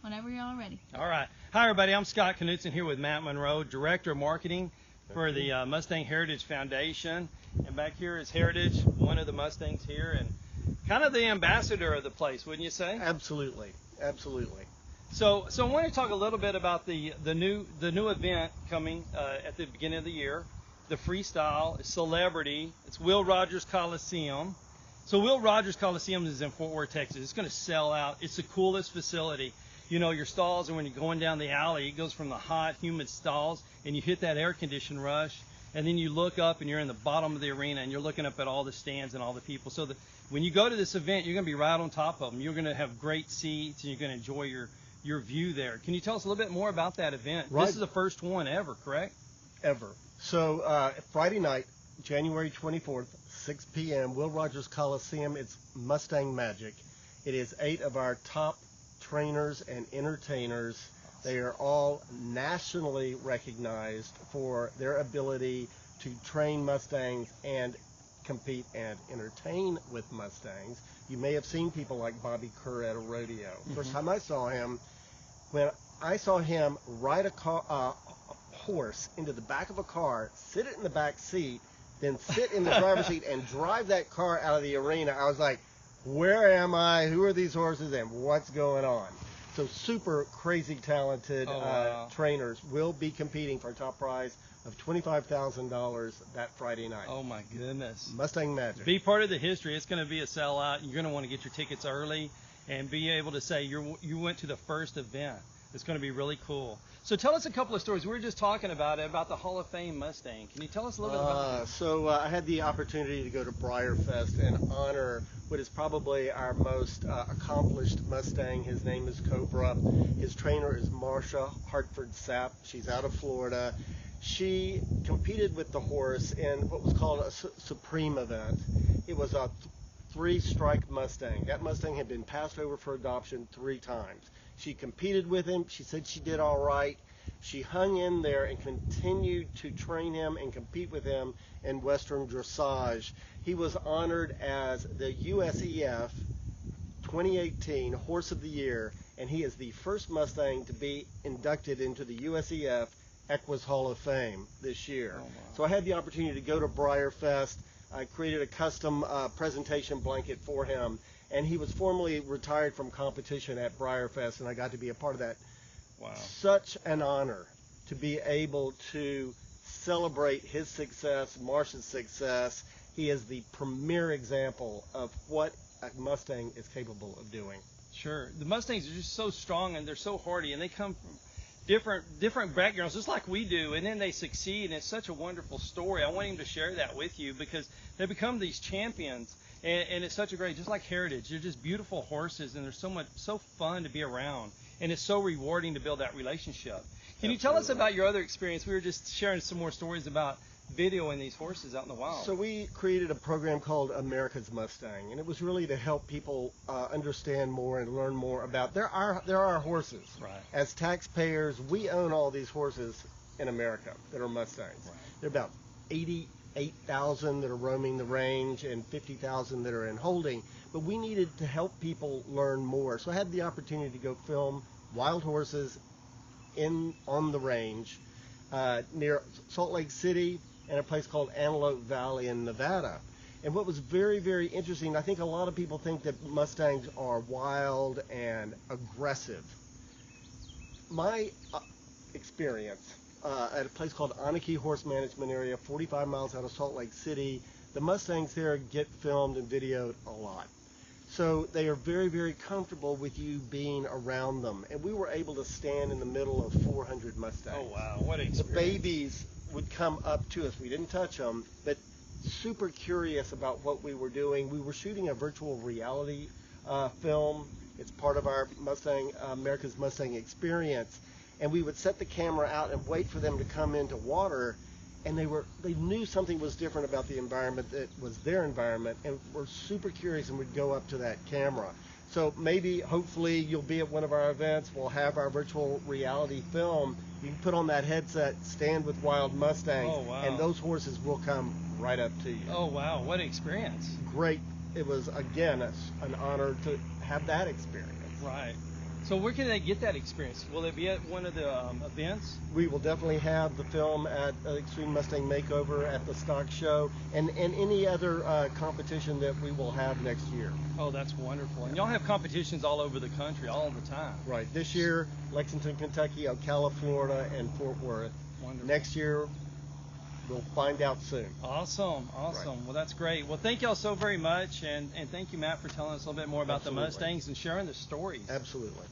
Whenever you're all ready. All right. Hi, everybody. I'm Scott Knudsen here with Matt Manroe, Director of Marketing for the Mustang Heritage Foundation. And back here is Heritage, one of the Mustangs here, and kind of the ambassador of the place, wouldn't you say? Absolutely. Absolutely. So I want to talk a little bit about the new event coming at the beginning of the year, the Freestyle Celebrity. It's Will Rogers Coliseum. So Will Rogers Coliseum is in Fort Worth, Texas. It's going to sell out. It's the coolest facility. You know, your stalls, and when you're going down the alley, it goes from the hot, humid stalls, and you hit that air conditioned rush, and then you look up, and you're in the bottom of the arena, and you're looking up at all the stands and all the people. So when you go to this event, you're going to be right on top of them. You're going to have great seats, and you're going to enjoy your view there. Can you tell us a little bit more about that event? Right. This is the first one ever, correct? Ever. So Friday night, January 24th, 6 p.m., Will Rogers Coliseum. It's Mustang Magic. It is 8 of our top trainers and entertainers. They are all nationally recognized for their ability to train Mustangs and compete and entertain with Mustangs. You may have seen people like Bobby Kerr at a rodeo. First time I saw him, when I saw him ride a horse into the back of a car, sit it in the back seat, then sit in the driver's seat and drive that car out of the arena, I was like, where am I? Who are these horses and what's going on? So super crazy talented trainers will be competing for a top prize of $25,000 that Friday night. Oh my goodness. Mustang Magic. Be part of the history. It's going to be a sellout. You're going to want to get your tickets early and be able to say you went to the first event. It's going to be really cool. So tell us a couple of stories. We were just talking about the Hall of Fame Mustang. Can you tell us a little bit about that? So I had the opportunity to go to Briarfest and honor what is probably our most accomplished Mustang. His name is Cobra. His trainer is Marsha Hartford Sapp. She's out of Florida. She competed with the horse in what was called a Supreme event. It was a 3-strike Mustang. That Mustang had been passed over for adoption 3 times. She competed with him. She said she did all right. She hung in there and continued to train him and compete with him in Western dressage. He was honored as the USEF 2018 Horse of the Year, and he is the first Mustang to be inducted into the USEF Equus Hall of Fame this year. Oh, wow. So I had the opportunity to go to Briarfest. I created a custom presentation blanket for him, and he was formally retired from competition at Briarfest, and I got to be a part of that. Wow. Such an honor to be able to celebrate his success, Marsha's success. He is the premier example of what a Mustang is capable of doing. Sure. The Mustangs are just so strong, and they're so hardy, and they come from different backgrounds, just like we do, and then they succeed, and it's such a wonderful story. I want him to share that with you because they become these champions, and it's such a great, just like Heritage, they're just beautiful horses, and they're so fun to be around, and it's so rewarding to build that relationship. Can you tell us about your other experience? We were just sharing some more stories about videoing these horses out in the wild. So we created a program called America's Mustang, and it was really to help people understand more and learn more about there are horses. Right. As taxpayers, we own all these horses in America that are Mustangs. Right. There are about 88,000 that are roaming the range and 50,000 that are in holding, but we needed to help people learn more. So I had the opportunity to go film wild horses on the range near Salt Lake City and a place called Antelope Valley in Nevada. And what was very, very interesting, I think a lot of people think that Mustangs are wild and aggressive. My experience at a place called Anarchy Horse Management Area, 45 miles out of Salt Lake City, the Mustangs there get filmed and videoed a lot. So they are very, very comfortable with you being around them. And we were able to stand in the middle of 400 Mustangs. Oh, wow. What an experience. The babies would come up to us. We didn't touch them, but super curious about what we were doing. We were shooting a virtual reality film. It's part of our America's Mustang experience. And we would set the camera out and wait for them to come into water. And they knew something was different about the environment that was their environment, and were super curious and would go up to that camera. So maybe, hopefully, you'll be at one of our events. We'll have our virtual reality film. You can put on that headset, stand with wild Mustangs, and those horses will come right up to you. Oh, wow. What an experience. Great. It was, again, an honor to have that experience. Right. So where can they get that experience? Will it be at one of the events? We will definitely have the film at Extreme Mustang Makeover at the stock show and any other competition that we will have next year. Oh, that's wonderful. And y'all have competitions all over the country all the time. Right. This year, Lexington, Kentucky, Ocala, Florida, and Fort Worth. Wonderful. Next year, we'll find out soon. Awesome. Right. Well, that's great. Well, thank y'all so very much, and thank you, Matt, for telling us a little bit more about Absolutely. the Mustangs and sharing the stories. Absolutely.